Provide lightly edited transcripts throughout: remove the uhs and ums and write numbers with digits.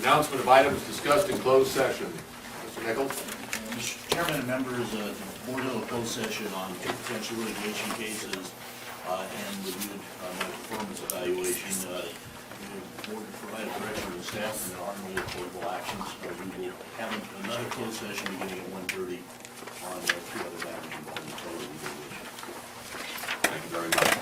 Announcement of items discussed in closed session. Mr. Nichols? Mr. Chairman and members, the board held a closed session on two potential litigation cases and reviewed my performance evaluation. The board provided direction to the staff and there are no reportable actions. We will have another closed session beginning at 1:30 on two other matters involving total litigation. Thank you very much.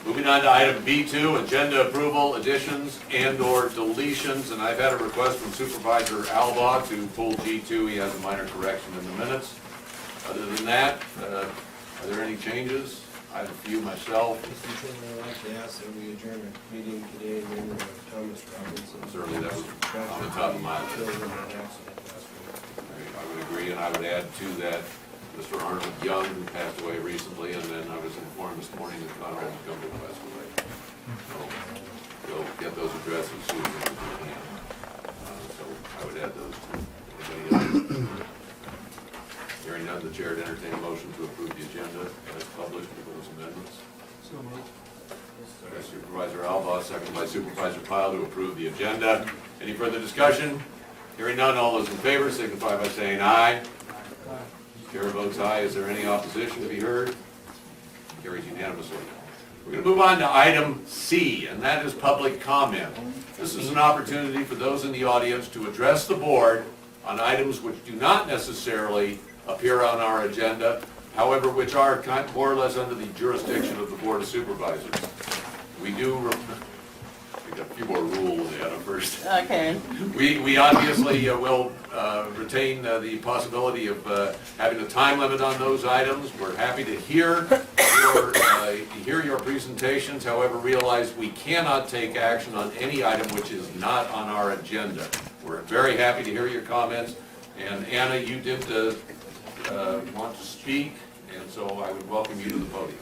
Moving on to item B2, agenda approval, additions and/or deletions. And I've had a request from Supervisor Alba to pull G2. He has a minor correction in the minutes. Other than that, are there any changes? I have a few myself. Mr. Chairman, I'd like to ask that we adjourn our meeting today in memory of Thomas Robinson. Certainly that was on the top of my list. Killed in that accident last week. I would agree, and I would add to that Mr. Arnold Young, who passed away recently, and then I was informed this morning that Conrad McCumber passed away. So we'll get those addresses as soon as we can. So I would add those two. Anybody else? Hearing none, the chair would entertain a motion to approve the agenda as published with those amendments. So moved. By Supervisor Alba, seconded by Supervisor Pyle to approve the agenda. Any further discussion? Hearing none, all those in favor signify by saying aye. Chair votes aye. Is there any opposition to be heard? Carries unanimously. We're going to move on to item C, and that is public comment. This is an opportunity for those in the audience to address the board on items which do not necessarily appear on our agenda, however, which are more or less under the jurisdiction of the Board of Supervisors. We do, we got a few more rules, Anna, first. Okay. We obviously will retain the possibility of having a time limit on those items. We're happy to hear your presentations, however, realize we cannot take action on any item which is not on our agenda. We're very happy to hear your comments, and Anna, you did want to speak, and so I would welcome you to the podium.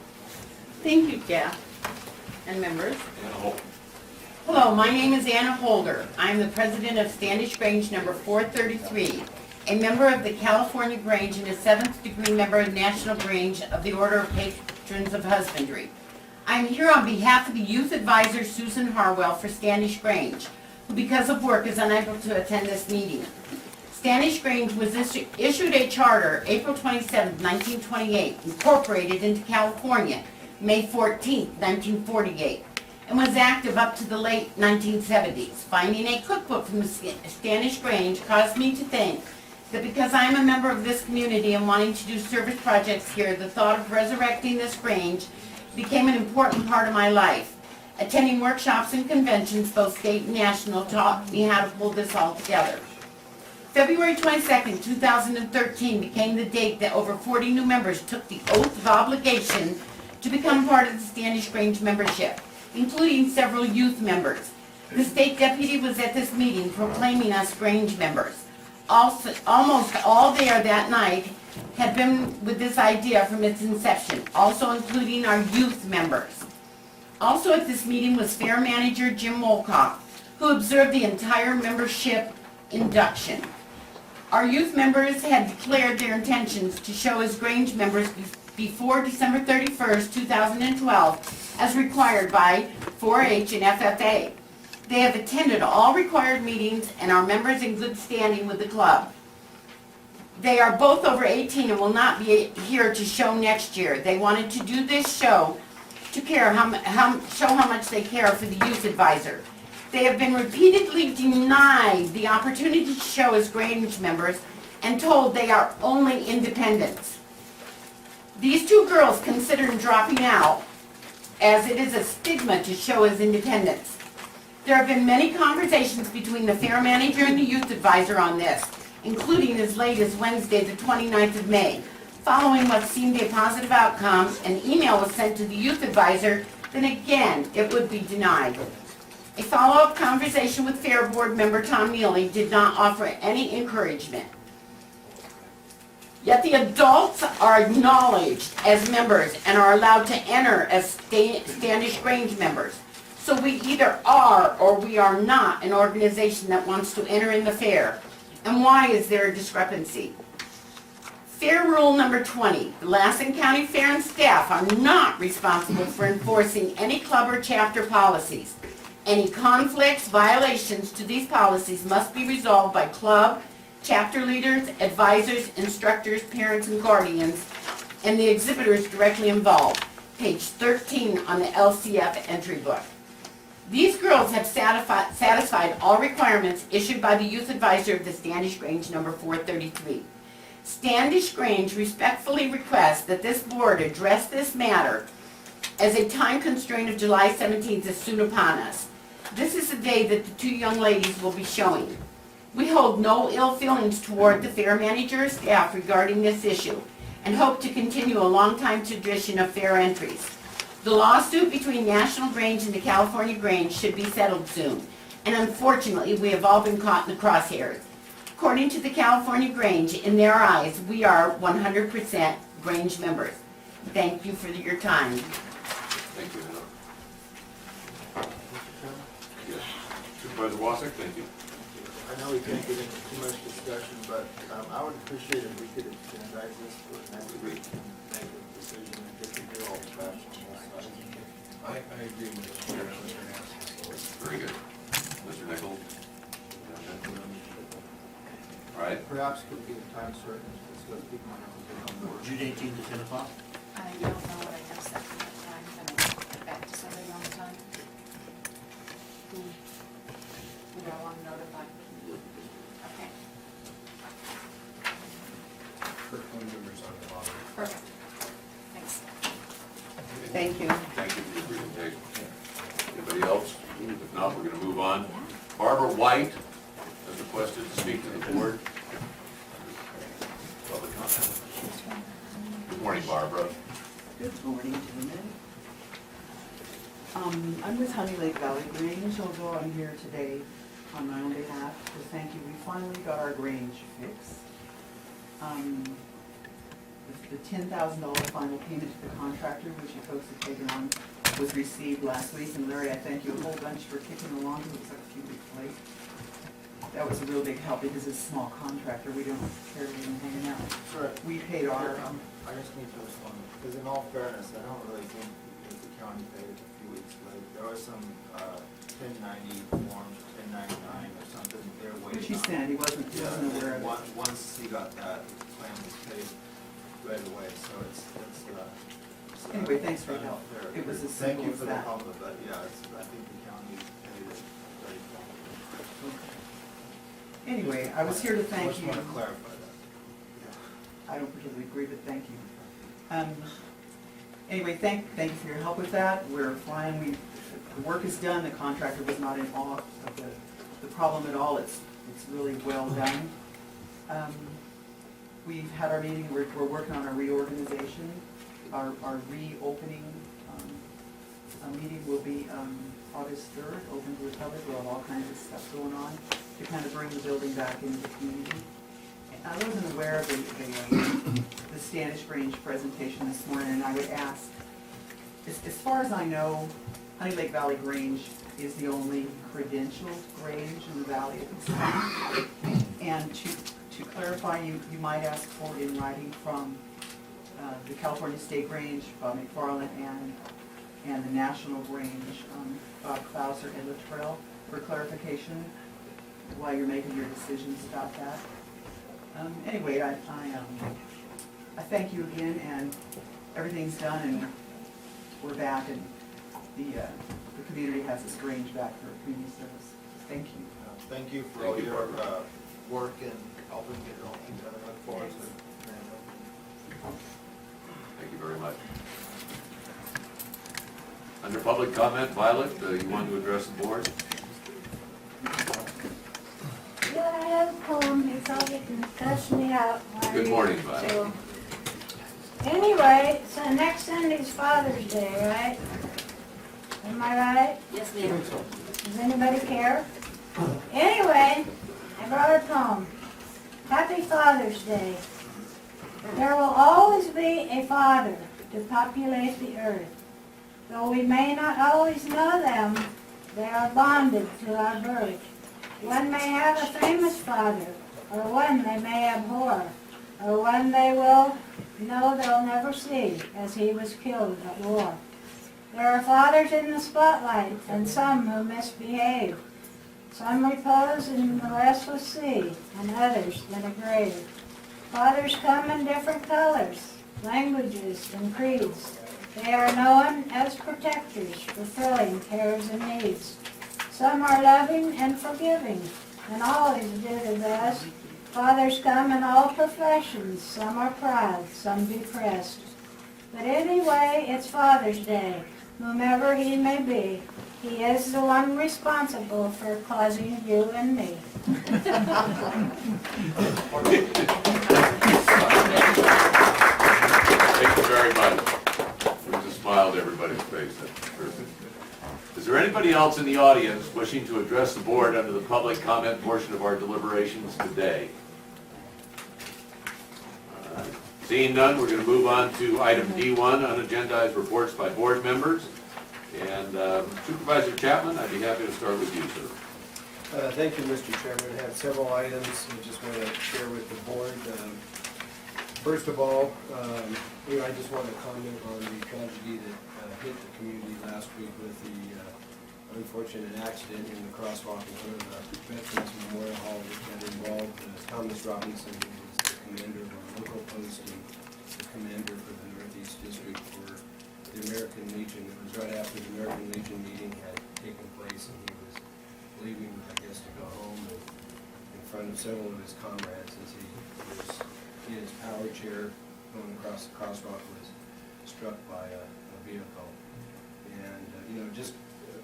Thank you, Jeff, and members. Anna Holt. Hello, my name is Anna Holder. I'm the president of Standish Grange number 433, a member of the California Grange and a 7th degree member of National Grange of the Order of Patrons of Husbandry. I'm here on behalf of the youth advisor Susan Harwell for Standish Grange, who because of work is unable to attend this meeting. Standish Grange was issued a charter April 27, 1928, incorporated into California May 14, 1948, and was active up to the late 1970s. Finding a cookbook from Standish Grange caused me to think that because I am a member of this community and wanting to do service projects here, the thought of resurrecting this Grange became an important part of my life. Attending workshops and conventions, both state and national, taught me how to pull this all together. February 22, 2013 became the date that over 40 new members took the oath of obligation to become part of the Standish Grange membership, including several youth members. The state deputy was at this meeting proclaiming us Grange members. Almost all there that night had been with this idea from its inception, also including our youth members. Also at this meeting was Fair Manager Jim Wolkoff, who observed the entire membership induction. Our youth members had declared their intentions to show as Grange members before December 31st, 2012, as required by 4-H and FFA. They have attended all required meetings and are members in good standing with the club. They are both over 18 and will not be here to show next year. They wanted to do this show to show how much they care for the youth advisor. They have been repeatedly denied the opportunity to show as Grange members and told they are only independents. These two girls considered dropping out as it is a stigma to show as independents. There have been many conversations between the fair manager and the youth advisor on this, including as late as Wednesday, the 29th of May. Following what seemed a positive outcome, an email was sent to the youth advisor, then again, it would be denied. A follow-up conversation with Fair Board member Tom Neely did not offer any encouragement. Yet the adults are acknowledged as members and are allowed to enter as Standish Grange members. So we either are or we are not an organization that wants to enter in the fair. And why is there a discrepancy? Fair Rule number 20, the Lassen County Fair and staff are not responsible for enforcing any club or chapter policies. Any conflicts, violations to these policies must be resolved by club, chapter leaders, advisors, instructors, parents, and guardians, and the exhibitors directly involved. Page 13 on the LCF entry book. These girls have satisfied all requirements issued by the youth advisor of the Standish Grange number 433. Standish Grange respectfully requests that this board address this matter as a time constraint of July 17th is soon upon us. This is the day that the two young ladies will be showing. We hold no ill feelings toward the fair manager or staff regarding this issue and hope to continue a long-time tradition of fair entries. The lawsuit between National Grange and the California Grange should be settled soon, and unfortunately, we have all been caught in the crosshairs. According to the California Grange, in their eyes, we are 100% Grange members. Thank you for your time. Thank you, Hannah. Yes. Supervisor Wasik, thank you. I know we can't get into too much discussion, but I would appreciate if we could extend this for next week and make a decision and get the deal professional. I agree with Mr. Chairman. Very good. Mr. Nichols? All right. Perhaps could we get a time certain to discuss people on board. June 18th at 10 o'clock? I don't know what I have set for that time. Can I get back to somebody on the time? We don't want to notify. Okay, For phone numbers on the bottom. perfect. Thanks. Thank you. Thank you for your presentation. Anybody else? If not, we're going to move on. Barbara White has requested to speak to the board. Public comment. Good morning, Barbara. Good morning, gentlemen. I'm with Honey Lake Valley Grange, although I'm here today on my own behalf to thank you. We finally got our Grange fixed. The $10,000 final payment to the contractor, which you folks have taken on, was received last week. And Larry, I thank you a whole bunch for kicking along. It was like a few weeks late. That was a real big help because it's a small contractor. We don't care to even hanging out. Sure. We paid our, I just need to respond, because in all fairness, I don't really think that the county paid it a few weeks late. There was some 1090 forms, 1099 or something they're waiting on. which he said, he wasn't aware of it. Once he got that, the claim was paid right away, so it's Anyway, thanks for your help. unfair. It was as Thank simple you as for the that. help, but yeah, I think the county paid it very promptly. Anyway, I was here to I thank just you. want to clarify that. I don't particularly agree, but thank you. Anyway, thank you for your help with that. We're fine. The work is done. The contractor was not in awe of the problem at all. It's really well done. We've had our meeting. We're working on our reorganization. Our reopening meeting will be August 3rd, open to the public. We'll have all kinds of stuff going on to kind of bring the building back into the community. I wasn't aware of the Standish Grange presentation this morning, and I would ask, as far as I know, Honey Lake Valley Grange is the only credentialed Grange in the valley at this time. And to clarify, you might ask for in writing from the California State Grange, Bob McFarland, and the National Grange, Bob Klauser and Luttrell, for clarification while you're making your decisions about that. Anyway, I thank you again, and everything's done, and we're back, and the community has its Grange back for community service. Thank you. Thank you for Thank all you, your Barbara. work and helping get it all together. I look forward to grand opening. Thank you very much. Under public comment, Violet, you want to address the board? Yeah, I have a poem, it's all you can cuss me out. while Good you- morning, Violet. so- Anyway, so next Sunday's Father's Day, right? Am I right? Yes, ma'am. Does anybody care? Anyway, I brought a poem. Happy Father's Day. There will always be a father to populate the earth. Though we may not always know them, they are bonded to our birth. One may have a famous father, or one they may abhor, or one they will know they'll never see, as he was killed at war. There are fathers in the spotlight and some who misbehave. Some repose in the restless sea and others in a grave. Fathers come in different colors, languages, and creeds. They are known as protectors, fulfilling cares and needs. Some are loving and forgiving, and always do their best. Fathers come in all professions. Some are proud, some depressed. But anyway, it's Father's Day, whomever he may be. He is the one responsible for causing you and me. Thank you very much. Brings a smile to everybody's face. That's perfect. Is there anybody else in the audience wishing to address the board under the public comment portion of our deliberations today? All right. Seeing none, we're going to move on to item D1, unagendized reports by board members. And Supervisor Chapman, I'd be happy to start with you, sir. Thank you, Mr. Chairman. I have several items I just want to share with the board. First of all, I just want to comment on the tragedy that hit the community last week with the unfortunate accident in the crosswalk in front of the Veterans Memorial Hall that involved Thomas Robinson, who was the commander of our local post and the commander for the Northeast District for the American Legion. It was right after the American Legion meeting had taken place, and he was leaving, I guess, to go home, and in front of several of his comrades as he was in his power chair going across the crosswalk, was struck by a vehicle. And, just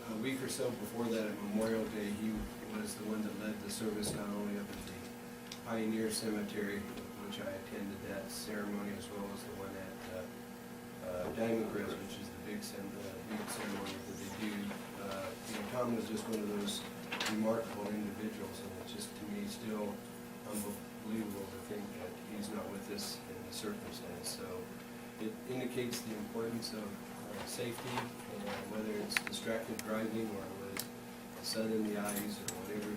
a week or so before that, at Memorial Day, he was the one that led the service not only up at the Pioneer Cemetery, which I attended that ceremony, as well as the one at Diamond Grills, which is the big ceremony that they do. Tom was just one of those remarkable individuals, and it's just, to me, still unbelievable to think that he's not with us in the circumstance. So it indicates the importance of safety, whether it's distracted driving or with the sun in the eyes or whatever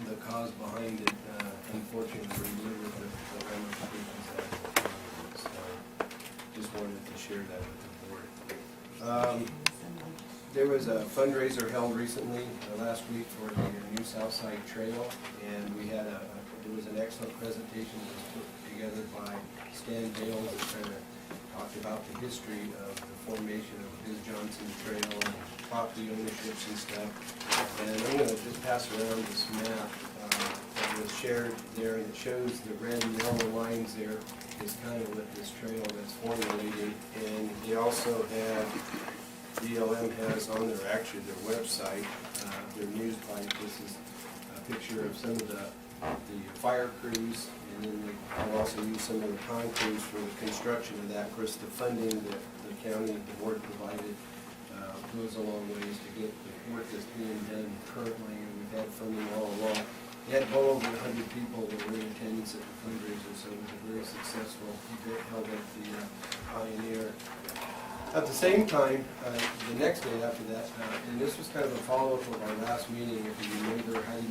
the cause behind it. Unfortunately, we live with the ramifications of that. So just wanted to share that with the board. There was a fundraiser held recently, last week, for the new Southside Trail, and there was an excellent presentation that was put together by Stan Bales that kind of talked about the history of the formation of Biz Johnson Trail and property ownerships and stuff. And I'm going to just pass around this map that was shared there, and it shows the red and yellow lines there is kind of what this trail that's formulating. And they also have, BLM has on their website, their news pipe. This is a picture of some of the fire crews, and then they'll also use some of the pine crews for the construction of that. Of course, the funding that the county, the board provided, goes a long ways to get the work that's being done currently, and we've had funding all along. We had well over 100 people that were in attendance at the fundraiser, so it was a very successful event held at the Pioneer. At the same time, the next day after that, and this was kind of a follow-up of our last meeting, if you remember, Heidi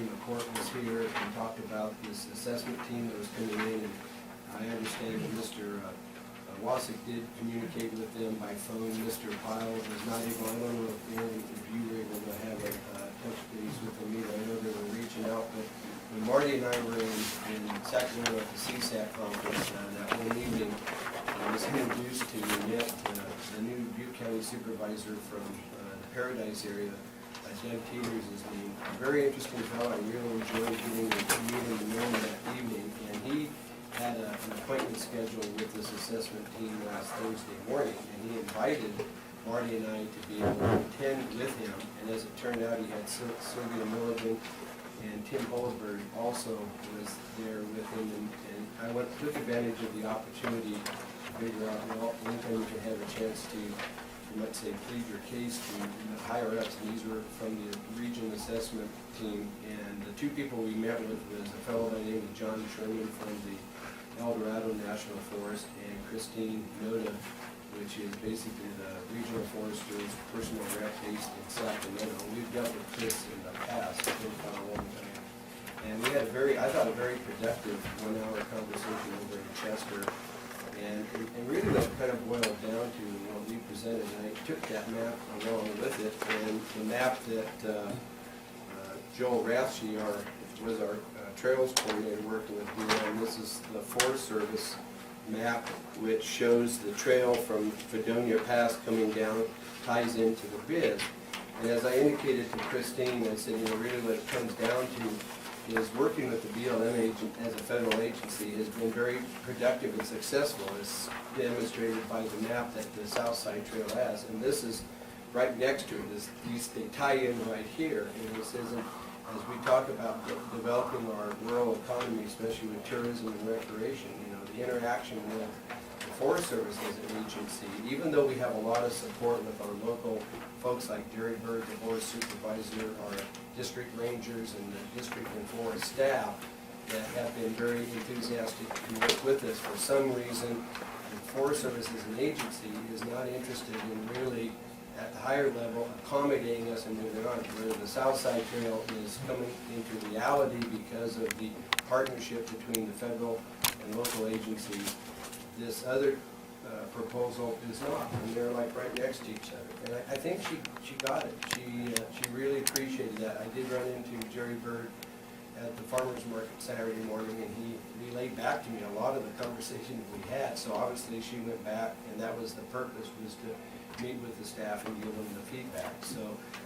McCourt was here and talked about this assessment team that was coming in, and I understand that Mr. Wasik did communicate with them by phone. Mr. Pyle was not able, I don't know if you were able to have a touch base with them either. I know they were reaching out, but when Marty and I were in Sacramento at the CSAC conference that one evening, I was introduced to Annette, the new Butte County supervisor from the Paradise area. Doug Teeters is his name. A very interesting fellow. I really enjoyed getting to meet him and know him that evening. And he had an appointment scheduled with this assessment team last Thursday morning, and he invited Marty and I to be able to attend with him. And as it turned out, he had Sylvia Milligan and Tim Bulleberg also was there with him. And I took advantage of the opportunity to figure out, well, anytime you can have a chance to, let's say, plead your case to the higher ups, and these were from the region assessment team. And the two people we met with was a fellow by the name of John Sherman from the El Dorado National Forest, and Christine Noda, which is basically the regional forester's personal rep based in Sacramento. We've dealt with Chris in the past, for a long time. And we had I thought, a very productive 1-hour conversation over in Chester. And really what it kind of boiled down to, what we presented presented, and I took that map along with it, and the map that Joel Rathsey, was our trails coordinator working with me on. This is the Forest Service map, which shows the trail from Fredonia Pass coming down, ties into the BIS. And as I indicated to Christine, I said, really what it comes down to is working with the BLM agent as a federal agency has been very productive and successful, as demonstrated by the map that the South Side Trail has. And this is right next to it. They tie in right here. And it says, as we talk about developing our rural economy, especially with tourism and recreation, the interaction with the Forest Service as an agency, even though we have a lot of support with our local folks like Jerry Bird, the forest supervisor, our district rangers, and the district and forest staff that have been very enthusiastic to work with us, for some reason, the Forest Service as an agency is not interested in really at the higher level accommodating us and moving on. Where the South Side Trail is coming into reality because of the partnership between the federal and local agencies. This other proposal is not, and they're like right next to each other. And I think she got it. She really appreciated that. I did run into Jerry Bird at the farmer's market Saturday morning, and he relayed back to me a lot of the conversation we had. So obviously she went back, and that was the purpose, was to meet with the staff and give them the feedback. So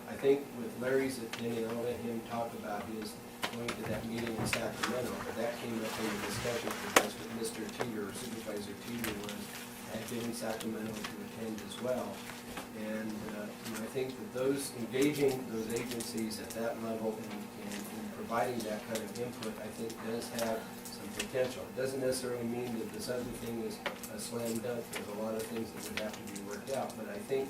I think with Larry's opinion, I'll let him talk about his going to that meeting in Sacramento, but that came up in the discussion because Mr. Teeter, or Supervisor Teeter, had been in Sacramento to attend as well. And I think that engaging those agencies at that level and providing that kind of input, I think does have some potential. It doesn't necessarily mean that this other thing is a slam dunk. There's a lot of things that would have to be worked out, but I think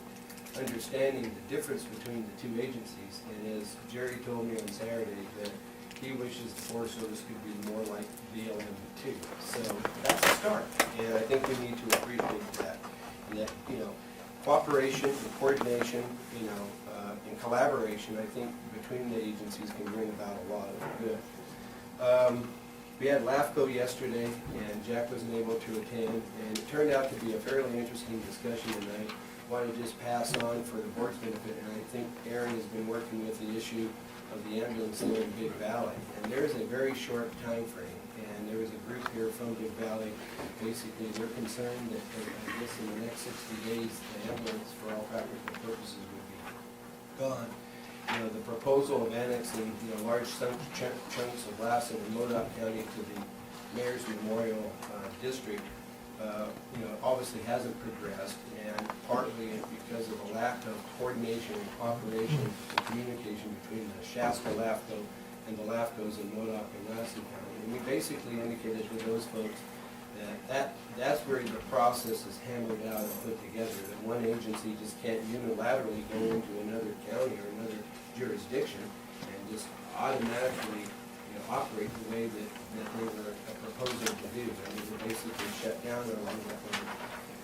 understanding the difference between the two agencies, and as Jerry told me on Saturday, that he wishes the Forest Service could be more like BLM too. So that's a start, and I think we need to appreciate that. And that, cooperation and coordination, and collaboration, I think, between the agencies can bring about a lot of good. We had LAFCO yesterday, and Jack wasn't able to attend, and it turned out to be a fairly interesting discussion, and I want to just pass on for the board's benefit, and I think Aaron has been working with the issue of the ambulance there in Big Valley, and there's a very short time frame. And there was a group here from Big Valley, basically they're concerned that I guess in the next 60 days, the ambulance for all practical purposes would be gone. The proposal of annexing, large chunks of Lassen and Modoc County to the Mayor's Memorial District, obviously hasn't progressed, and partly because of a lack of coordination and cooperation and communication between the Shasta LAFCO and the LAFCOs in Modoc and Lassen County. And we basically indicated to those folks that's where the process is hammered out and put together, that one agency just can't unilaterally go into another county or another jurisdiction and just automatically operate the way that they were proposing to do. And they were basically shut down along that way.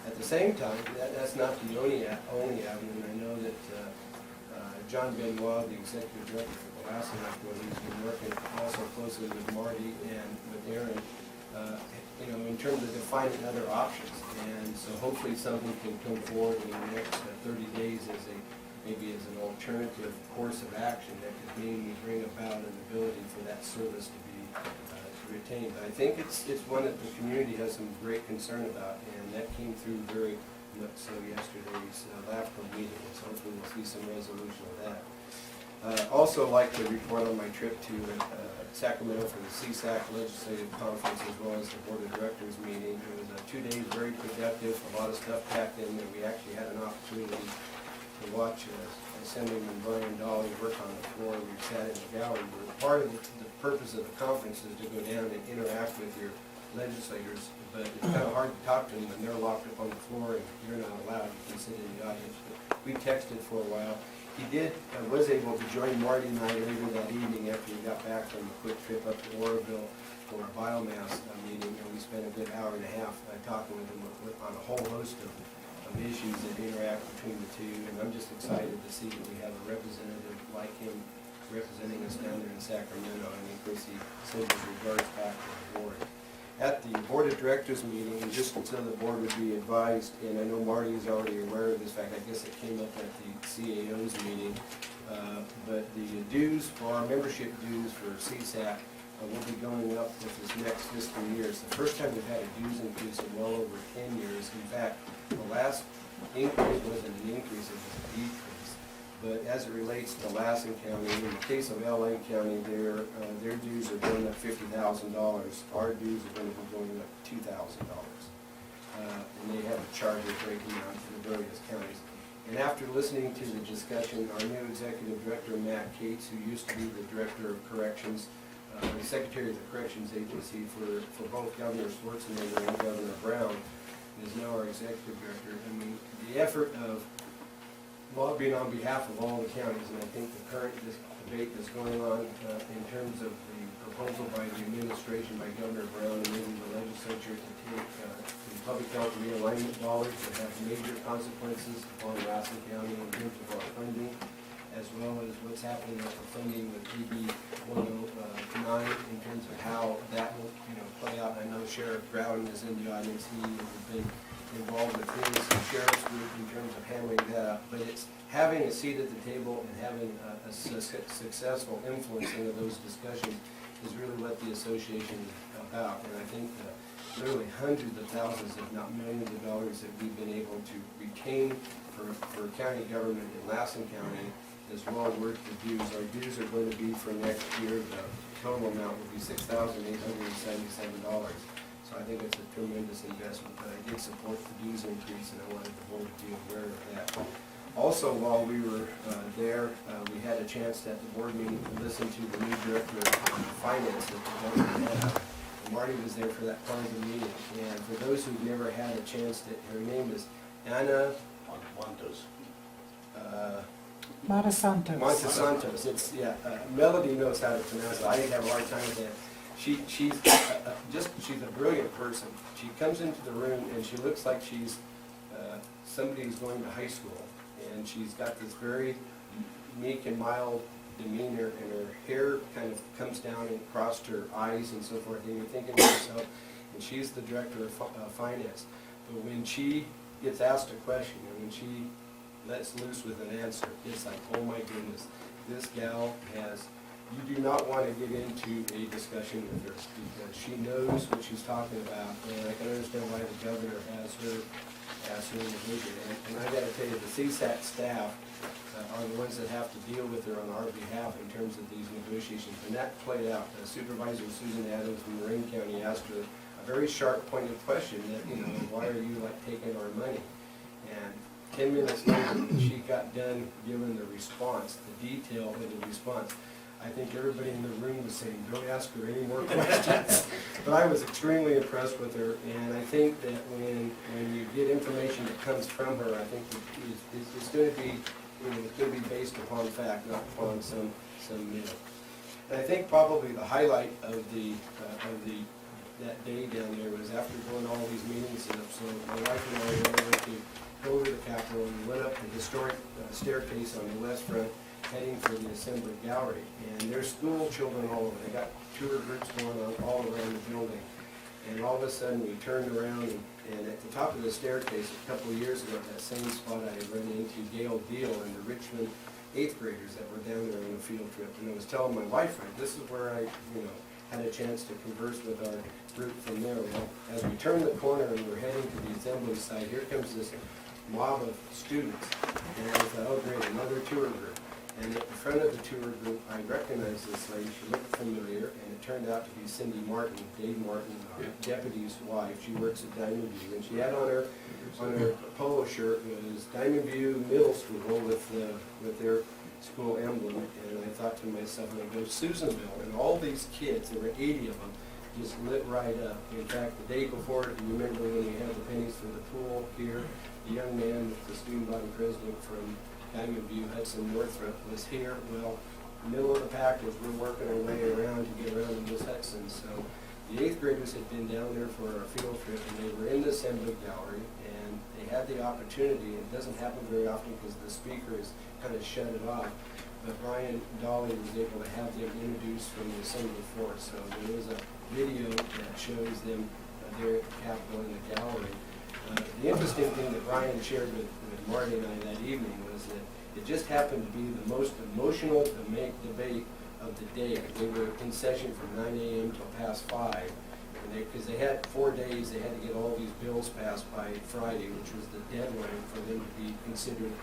At the same time, that's not the only avenue, and I know that John Benoit, the executive director for the Lassen LAFCO, he's been working also closely with Marty and with Aaron, in terms of defining other options. And so hopefully something can come forward in the next 30 days as maybe as an alternative course of action that could maybe bring about an ability for that service to be retained. But I think it's one that the community has some great concern about, and that came through very much so yesterday's LAFCO meeting. So hopefully we'll see some resolution of that. Also like to report on my trip to Sacramento for the CSAC Legislative Conference, as well as the Board of Directors meeting. It was 2 days, very productive, a lot of stuff packed in there. We actually had an opportunity to watch Assemblyman Brian Dolly work on the floor. We sat in the gallery. Part of the purpose of the conference is to go down and interact with your legislators, but it's kind of hard to talk to them when they're locked up on the floor and you're not allowed. You can sit in the audience. But we texted for a while. He was able to join Marty and I later that evening after we got back from a quick trip up to Oroville for a biomass meeting, and we spent a good hour and a half talking with him on a whole host of issues that interact between the two. And I'm just excited to see that we have a representative like him representing us down there in Sacramento, and of course he sends his regards back to the board. at the Board of Directors meeting, just so the board would be advised, and I know Marty is already aware of this fact, I guess it came up at the CAO's meeting, but the dues for our membership dues for CSAC will be going up with this next fiscal year. It's the first time we've had a dues increase in well over 10 years. In fact, the last increase wasn't an increase, it was a decrease. But as it relates to Lassen County, in the case of LA County, their dues are going up $50,000. Our dues are going to be going up $2,000. And they have a charter breaking down to the various counties. And after listening to the discussion, our new executive director, Matt Cates, who used to be the director of corrections, the Secretary of the Corrections Agency for both Governor Schwarzenegger and Governor Brown, is now our executive director. I mean, the effort of lobbying on behalf of all the counties, and I think the current debate that's going on in terms of the proposal by the administration, by Governor Brown, and maybe the legislature to take the public health realignment dollars that have major consequences upon Lassen County in terms of our funding, as well as what's happening with the funding with PB 109 in terms of how that will, play out. I know Sheriff Grouden is in the audience. He has been involved with his sheriff's group in terms of handling that. But it's having a seat at the table and having a successful influencing of those discussions is really what the association is about. And I think literally hundreds of thousands, if not millions of dollars that we've been able to retain for county government in Lassen County is well worth the dues. Our dues are going to be for next year, the total amount will be $6,877. So I think it's a tremendous investment, but I did support the dues increase and I wanted the board to be aware of that. Also, while we were there, we had a chance at the board meeting to listen to the new director of finance that the governor had. Marty was there for that part of the meeting, and for those who've never had a chance, her name is Anna Montesantos. It's, Melody knows how to pronounce it. I didn't have a hard time with that. She's a brilliant person. She comes into the room and she looks like she's somebody who's going to high school. And she's got this very meek and mild demeanor, and her hair kind of comes down and across her eyes and so forth. And you're thinking to yourself, and she's the director of finance. But when she gets asked a question and when she lets loose with an answer, it's like, oh my goodness, this gal has, you do not want to get into a discussion with her because she knows what she's talking about, and I can understand why the governor has her individual. And I got to tell you, the CSAC staff are the ones that have to deal with her on our behalf in terms of these negotiations, and that played out. Supervisor Susan Adams from Marin County asked her a very sharp pointed question that, why are you taking our money? And 10 minutes later, when she got done giving the response, the detail of the response, I think everybody in the room was saying, don't ask her any more questions. But I was extremely impressed with her, and I think that when you get information that comes from her, I think it's going to be based upon fact, not upon some myth. And I think probably the highlight of that day down there was after going all these meetings, and so my wife and I went to go over to the Capitol and we went up the historic staircase on the west front, heading for the Assembly Gallery. And there's school children all over. They got tour groups going on all around the building. And all of a sudden we turned around and at the top of the staircase a couple of years ago, at that same spot, I had run into Gail Deal and the Richmond 8th graders that were down there on a field trip. And I was telling my wife, this is where I had a chance to converse with our group from there. Well, as we turned the corner and we're heading to the assembly site, here comes this mob of students. And I thought, oh great, another tour group. And at the front of the tour group, I recognized this lady. She looked familiar, and it turned out to be Cindy Martin, Dave Martin, our deputy's wife. She works at Diamond View, and she had on her polo shirt was Diamond View Middle School with their school emblem. And I thought to myself, I go Susanville, and all these kids, there were 80 of them, just lit right up. In fact, the day before, you remember when we had the pennies for the pool here, the young man, the student body president from Diamond View, Hudson Northrop, was here. Well, middle of the pack as we're working our way around to get around to Miss Hudson. So the 8th graders had been down there for a field trip, and they were in the Assembly Gallery, and they had the opportunity. It doesn't happen very often because the speaker has kind of shut it off. But Brian Dolly was able to have them introduced from the Assembly floor. So there was a video that shows them there at the Capitol in the gallery. The interesting thing that Brian shared with Marty and I that evening was that it just happened to be the most emotional debate of the day. They were in session from 9 a.m. till past 5. Because they had 4 days, they had to get all these bills passed by Friday, which was the deadline for them to be considered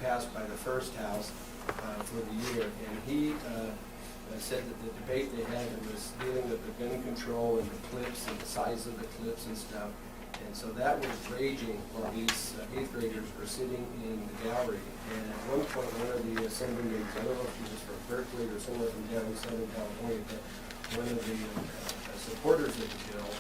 passed by the first house for the year. And he said that the debate they had was dealing with the gun control and the clips and the size of the clips and stuff. And so that was raging while these 8th graders were sitting in the gallery. And at one point, one of the assemblymen, I don't know if she was from Berkeley or somewhere from down in Southern California, but one of the supporters of the bill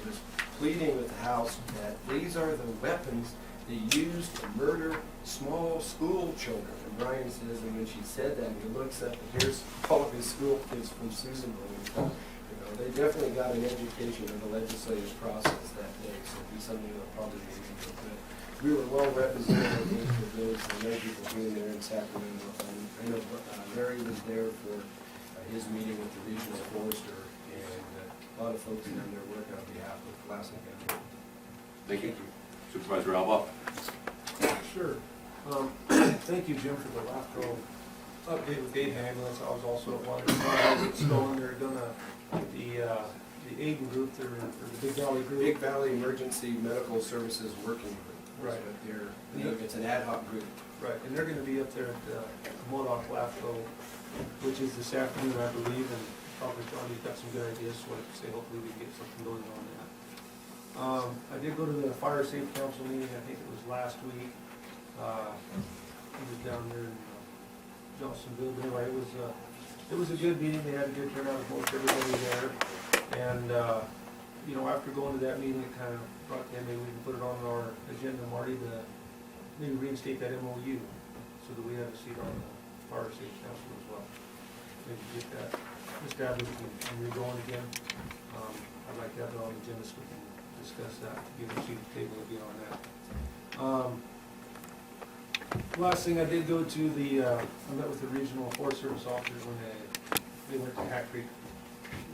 was pleading with the House that these are the weapons they use to murder small school children. And Brian says, and when she said that, he looks up, and here's all of his school kids from Susanville. They definitely got an education in the legislative process that day, so it'll be something they'll probably be able to. We were well represented, I think, with those young people being there in Sacramento. And I know Larry was there for his meeting with the regional forester, and a lot of folks down there working on behalf of Lassen County. Thank you. Supervisor Alba? Sure. Thank you, Jim, for the LAFCO update with aid ambulance. I was also at one of the Stolen. They're gonna, the Aiden group, or the Big Valley group. Big Valley Emergency Medical Services Working Group. Right. It's an ad hoc group. Right, and they're gonna be up there at Modoc LAFCO, which is this afternoon, I believe, and probably Johnny's got some good ideas, so I'd say hopefully we can get something going on that. I did go to the Fire Safe Council meeting, I think it was last week. He was down there in Johnsonville, but anyway, it was a good meeting. They had a good turnout with most everybody there. And, after going to that meeting, it kind of brought in, maybe we can put it on our agenda, Marty, to maybe reinstate that MOU so that we have a seat on the Fire Safe Council as well. Maybe get that established and re-going again. I'd like to have it on the agenda so we can discuss that, get a seat at the table again on that. Last thing, I did go to I met with the regional Forest Service officers when they went to Hack Creek,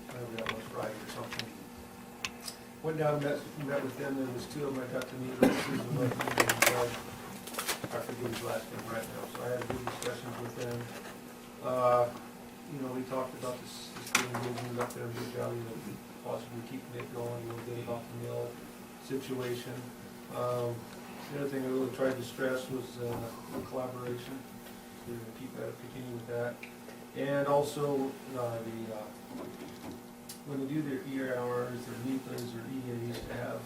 whatever that was, Friday or something. Went down and met with them. There was 2 of them I got to meet, Susan and Doug. I forget his last name right now, so I had good discussions with them. We talked about this thing moving up there in Big Valley, possibly keeping it going a little bit about the mill situation. The other thing I really tried to stress was collaboration. We're going to continue with that. And also, when they do their ERs, their NEPAs, or EAs, to have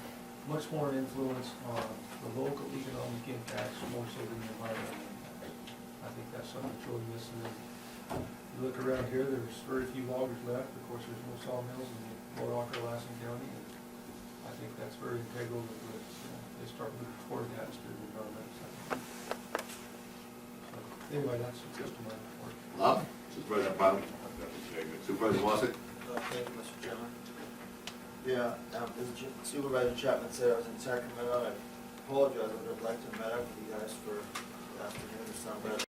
much more influence on the local economic impacts more so than the environmental impacts. I think that's something that's really missing. You look around here, there's very few loggers left. Of course, there's no sawmills in Modoc or Lassen County. And I think that's very integral to it. They start moving toward that instead of the environmental side. So, anyway, that's just my report. Love? Supervisor Pilot? Supervisor Wassick? Thank you, Mr. Chairman. Yeah, as Supervisor Chapman said, I was in Sacramento. I apologize, I would have liked to have met up with you guys for the afternoon or something, but